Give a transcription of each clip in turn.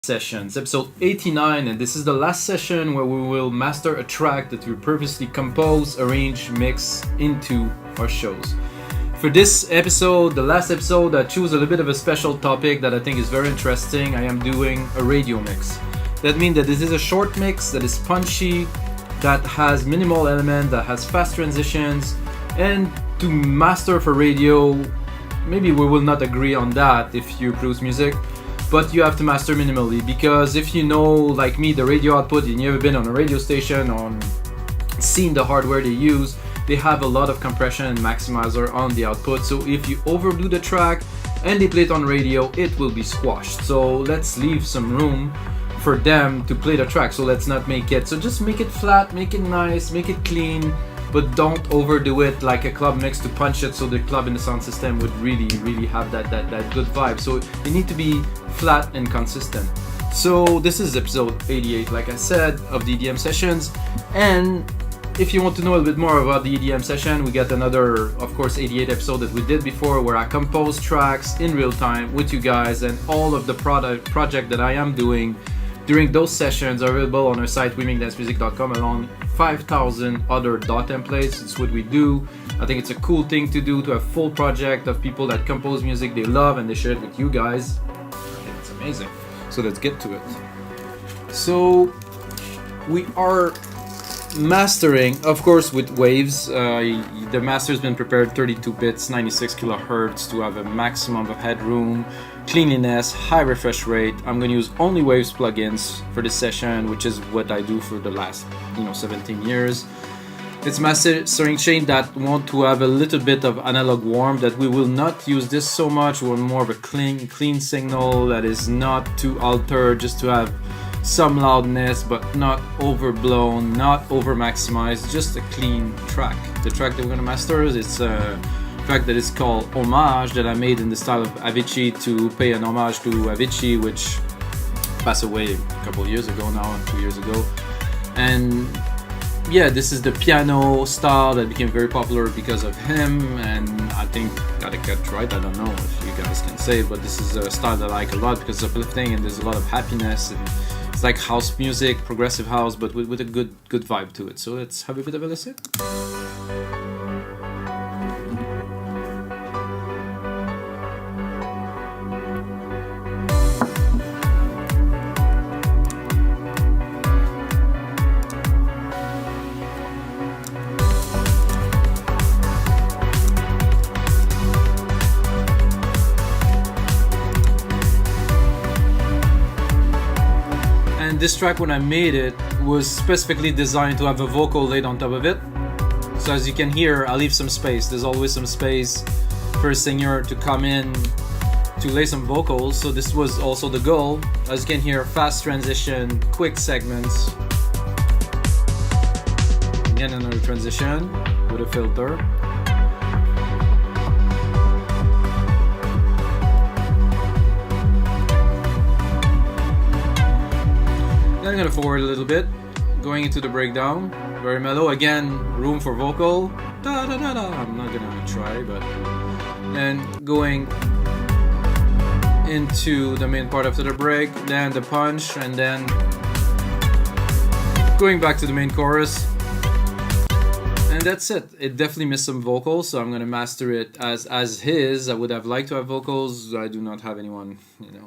Sessions, episode 89, and this is the last session where we will master a track that we previously composed, arranged, mixed into our shows. For this episode, the last episode, I choose a little bit of a special topic that I think is very interesting. I am doing a radio mix. That means that this is a short mix that is punchy, that has minimal element, that has fast transitions, and to master for radio, maybe we will not agree on that if you produce music. But you have to master minimally, because if you know, like me, the radio output, and you've ever been on a radio station or seen the hardware they use, they have a lot of compression and maximizer on the output. So if you overdo the track and they play it on radio, it will be squashed. So let's leave some room for them to play the track. So let's not make it, so just make it flat, make it nice, make it clean, but don't overdo it like a club mix to punch it so the club in the sound system would really have that good vibe. So it need to be flat and consistent. So this is episode 88, like I said, of the EDM sessions. And if you want to know a little bit more about the EDM session, we got another, of course, 88 episode that we did before, where I compose tracks in real time with you guys, and all of the project that I am doing during those sessions are available on our site, wimingdancemusic.com, along 5,000 other DAW templates. It's what we do. I think it's a cool thing to do, to have full project of people that compose music they love and they share it with you guys. I think it's amazing. So let's get to it. So we are mastering, of course, with waves. The master's been prepared 32 bits, 96 kilohertz to have a maximum of headroom, cleanliness, high refresh rate. I'm going to use only waves plugins for this session, which is what I do for the last 17 years. It's mastering chain that want to have a little bit of analog warmth, that we will not use this so much. We want more of a clean signal that is not too altered, just to have some loudness but not overblown, not over maximized, just a clean track. The track that we're going to master is a track that is called Homage, that I made in the style of Avicii, to pay an homage to Avicii, which passed away a couple of years ago now, 2 years ago. And yeah, this is the piano style that became very popular because of him, and I think got it cut right. I don't know if you guys can say, but this is a style that I like a lot because it's uplifting and there's a lot of happiness, and it's like house music, progressive house, but with a good vibe to it. So let's have a bit of a listen. This track, when I made it, was specifically designed to have a vocal laid on top of it. So as you can hear, I leave some space. There's always some space for a singer to come in to lay some vocals. So this was also the goal. As you can hear, fast transition, quick segments. Again, another transition with a filter. I'm gonna forward a little bit, going into the breakdown, very mellow. Again, room for vocal. Da da da da. I'm not gonna try, but then going into the main part after the break, then the punch, and then going back to the main chorus. And that's it. It definitely missed some vocals, so I'm gonna master it as his. I would have liked to have vocals. I do not have anyone,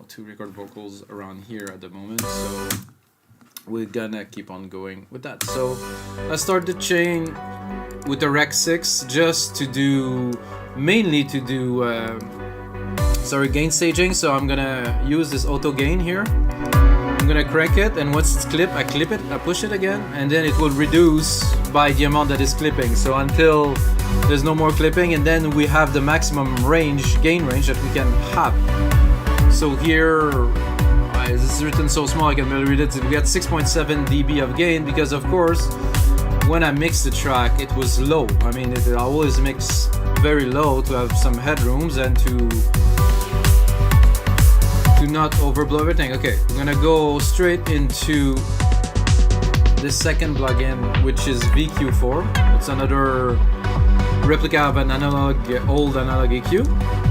to record vocals around here at the moment, so we're gonna keep on going with that. So I start the chain with the Rec 6 just to do, mainly to do gain staging. So I'm gonna use this auto gain here. I'm gonna crank it, and once it's clipped, I clip it, I push it again, and then it will reduce by the amount that is clipping. So until there's no more clipping, and then we have the maximum gain range that we can have. So here, this is written so small I can barely read it. We got 6.7 dB of gain because, of course, when I mixed the track, it was low. I mean, I always mix very low to have some headrooms and to not overblow everything. Okay, I'm gonna go straight into the second plugin, which is VQ4. It's another replica of an old analog EQ.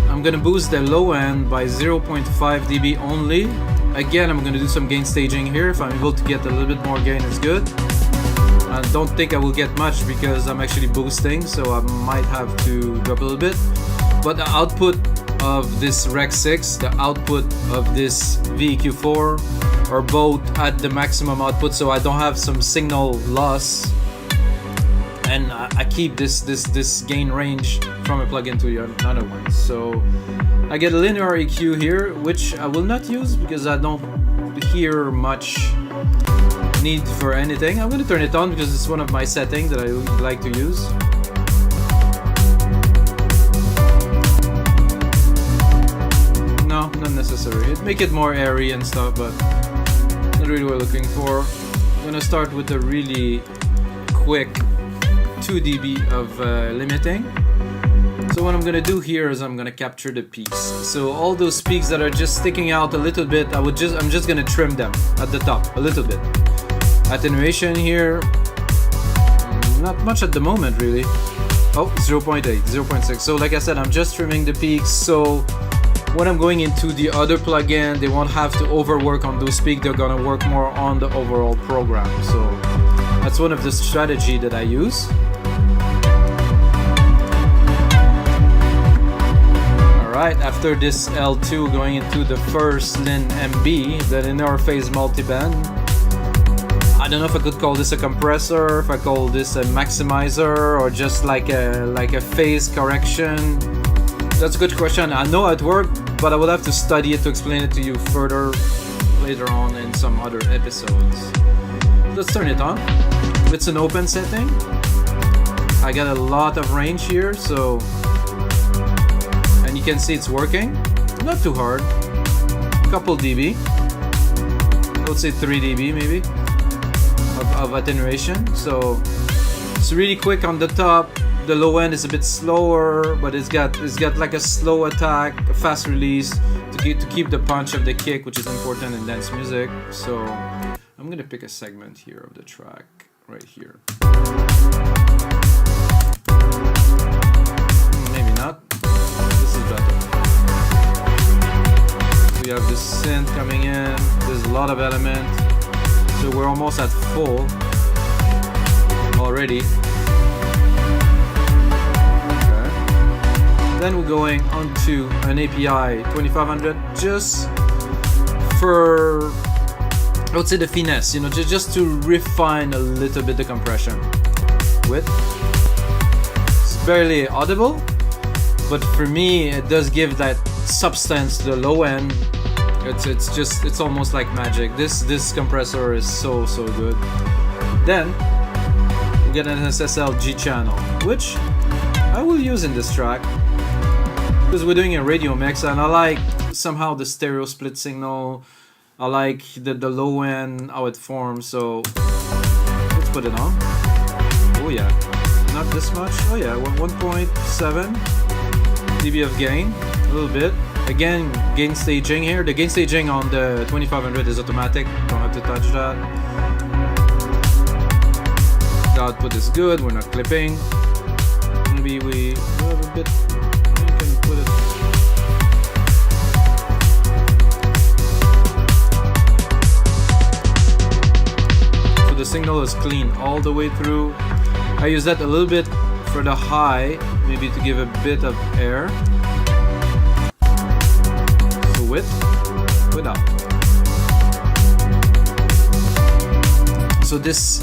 I'm gonna boost the low end by 0.5 dB only, Again, I'm gonna do some gain staging here. If I'm able to get a little bit more gain, it's good. I don't think I will get much because I'm actually boosting, so I might have to drop a little bit. But the output of this Rec 6, the output of this VEQ4 are both at the maximum output, so I don't have some signal loss, and I keep this gain range from a plugin to another one. So I get a linear EQ here, which I will not use because I don't hear much need for anything. I'm gonna turn it on because it's one of my settings that I like to use. No, not necessary. It make it more airy and stuff, but not really what we're looking for. I'm gonna start with a really quick 2 dB of limiting. So what I'm gonna do here is I'm gonna capture the peaks. So all those peaks that are just sticking out a little bit, I'm just gonna trim them at the top a little bit. Attenuation here, not much at the moment really. Oh, 0.8, 0.6. So like I said, I'm just trimming the peaks. So when I'm going into the other plugin, they won't have to overwork on those peaks. They're gonna work more on the overall program. So that's one of the strategy that I use. Alright, after this L2, going into the first LIN MB, the linear phase multiband. I don't know if I could call this a compressor, if I call this a maximizer, or just like a phase correction. That's a good question. I know it works, but I will have to study it to explain it to you further later on in some other episodes. Let's turn it on. It's an open setting. I got a lot of range here, so, and you can see it's working. Not too hard. Couple dB. Let's say 3 dB maybe of attenuation. So it's really quick on the top. The low end is a bit slower, but it's got like a slow attack, a fast release to keep the punch of the kick, which is important in dance music. So I'm gonna pick a segment here of the track right here. Maybe not. This is better. We have this synth coming in. There's a lot of element. So we're almost at full already. Then we're going onto an API 2500 just for, I would say, the finesse, you know, just to refine a little bit the compression. Width. It's barely audible, but for me it does give that substance to the low end. It's almost like magic. This compressor is so good. Then we get an SSL G channel, which I will use in this track because we're doing a radio mix, and I like somehow the stereo split signal. I like the low end, how it forms. So let's put it on. Oh yeah, not this much. Oh yeah, 1.7 dB of gain, a little bit. Again, gain staging here. The gain staging on the 2500 is automatic. Don't have to touch that. The output is good. We're not clipping. Maybe we have a bit. We can put it. So the signal is clean all the way through. I use that a little bit for the high, maybe to give a bit of air. So with, without. So this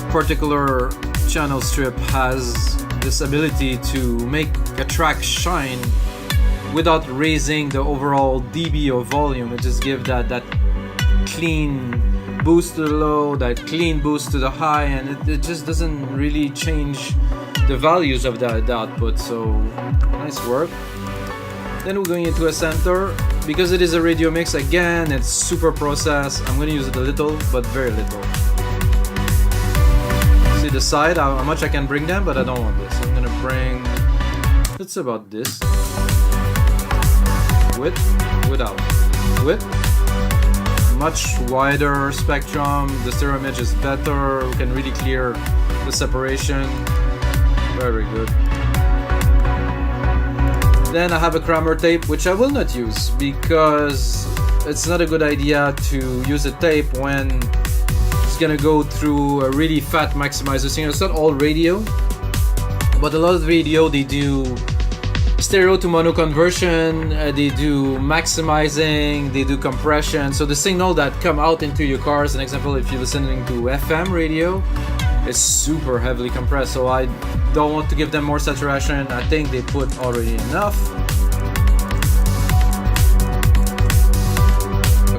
particular channel strip has this ability to make a track shine without raising the overall dB or volume. It just gives that clean boost to the low, that clean boost to the high, and it just doesn't really change the values of the output. So nice work. Then we're going into a center. Because it is a radio mix, again, it's super processed. I'm going to use it a little, but very little. See the side, how much I can bring them, but I don't want this. I'm going to bring, it's about this. With, without. With, much wider spectrum. The stereo image is better. We can really clear the separation. Very good. Then I have a Kramer tape, which I will not use because it's not a good idea to use a tape when it's gonna go through a really fat maximizer signal. It's not all radio, but a lot of radio, they do stereo to mono conversion, they do maximizing, they do compression. So the signal that come out into your car, as an example, if you're listening to FM radio, is super heavily compressed. So I don't want to give them more saturation. I think they put already enough.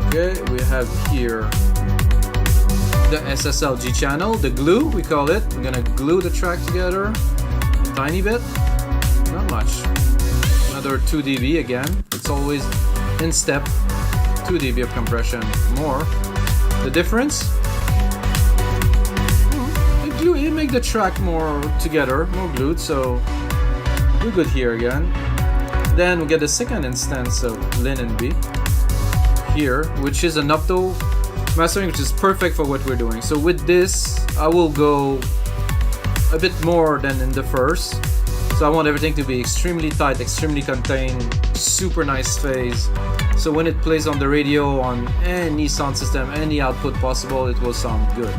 Okay, we have here the SSL G channel, the glue we call it. We're gonna glue the track together a tiny bit, not much. Another 2 dB again. It's always in step. 2 dB of compression more. The difference? You make the track more together, more glued, so we're good here again. Then we get the second instance of LIN MB here, which is an opto mastering, which is perfect for what we're doing. So with this, I will go a bit more than in the first. So I want everything to be extremely tight, extremely contained, super nice phase. So when it plays on the radio, on any sound system, any output possible, it will sound good.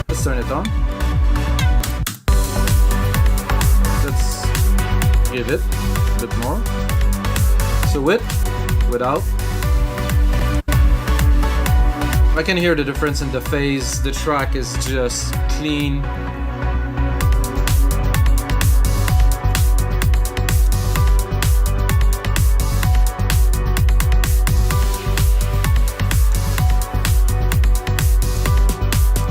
Let's turn it on. Let's give it a bit more. So with, without. I can hear the difference in the phase. The track is just clean.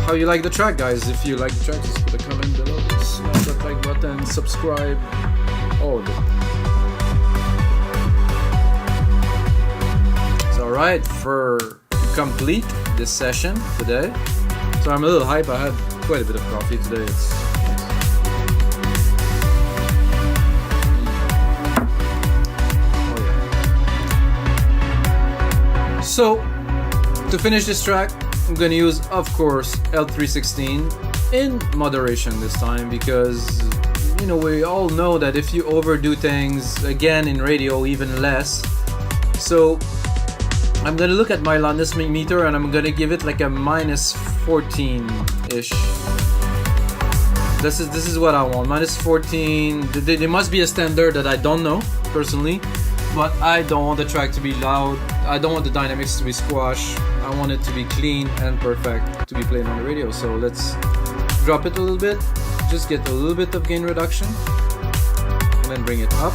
How you like the track, guys? If you like the track, just put a comment below. Smash that like button, subscribe, all of it. So alright, for complete this session today. So I'm a little hype. I had quite a bit of coffee today. It's oh yeah. So to finish this track, I'm gonna use, of course, L316 in moderation this time, because you know, we all know that if you overdo things, again in radio even less. So I'm gonna look at my loudness meter and I'm gonna give it like a minus 14-ish. This is what I want, minus 14. There must be a standard that I don't know personally, but I don't want the track to be loud. I don't want the dynamics to be squashed. I want it to be clean and perfect to be played on the radio. So let's drop it a little bit, just get a little bit of gain reduction, and then bring it up.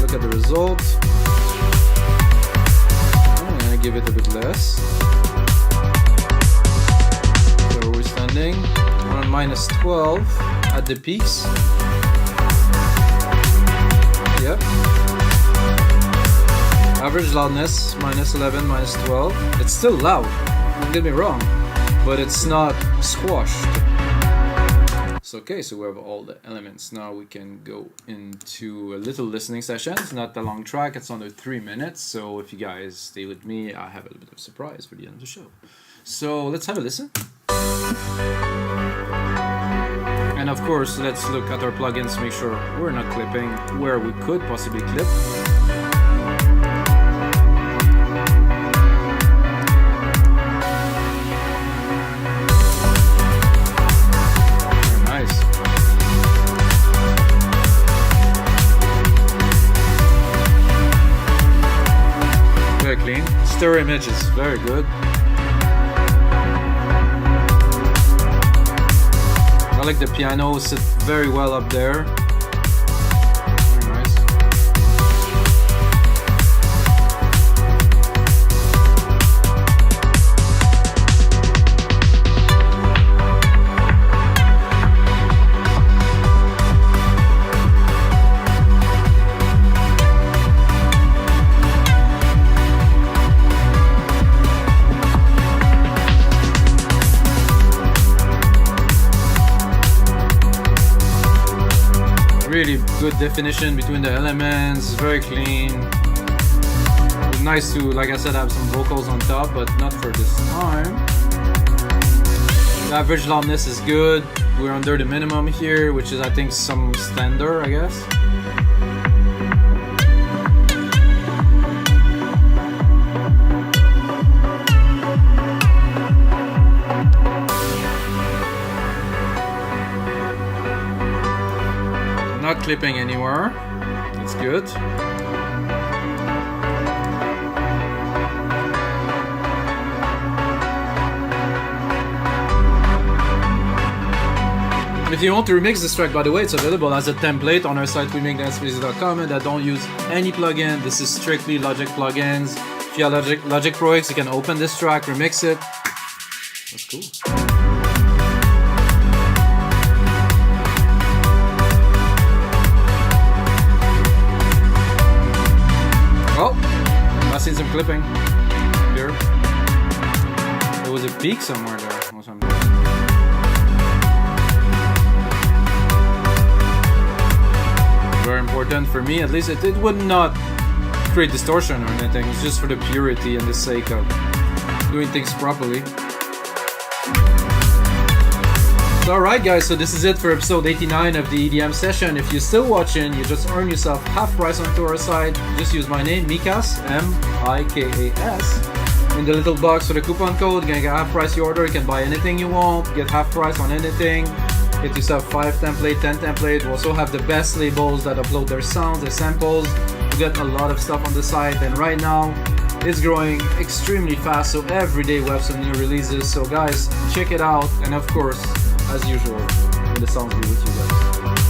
Look at the result. I'm gonna give it a bit less. So we're standing around minus 12 at the peaks. Yep. Average loudness, minus 11, minus 12. It's still loud, don't get me wrong, but it's not squashed. So okay, so we have all the elements. Now we can go into a little listening session. It's not a long track, it's under 3 minutes. So if you guys stay with me, I have a little bit of a surprise for the end of the show. So let's have a listen. And of course, let's look at our plugins to make sure we're not clipping where we could possibly clip. Very clean. Stereo image is very good. I like the piano, sit very well up there. Very nice. Really good definition between the elements, very clean. It's nice to, like I said, have some vocals on top, but not for this time. The average loudness is good. We're under the minimum here, which is I think some standard, I guess. clipping anywhere. That's good. If you want to remix this track, by the way, it's available as a template on our site, wemake.spaces.com, and I don't use any plugin. This is strictly Logic plugins. If you have Logic Pro X, you can open this track, remix it. That's cool. Oh, I've seen some clipping here. There was a peak somewhere there or something. Very important for me, at least it would not create distortion or anything. It's just for the purity and the sake of doing things properly. So alright guys, so this is it for episode 89 of the EDM session. If you're still watching, you just earn yourself half price onto our site. Just use my name, Mikas, M-I-K-A-S. In the little box for the coupon code, you're gonna get half price your order. You can buy anything you want, get half price on anything. Get yourself 5 template, 10 template. We also have the best labels that upload their sounds, their samples. You get a lot of stuff on the site, and right now it's growing extremely fast, so every day we have some new releases. So guys, check it out, and of course, as usual, may the sounds be with you guys.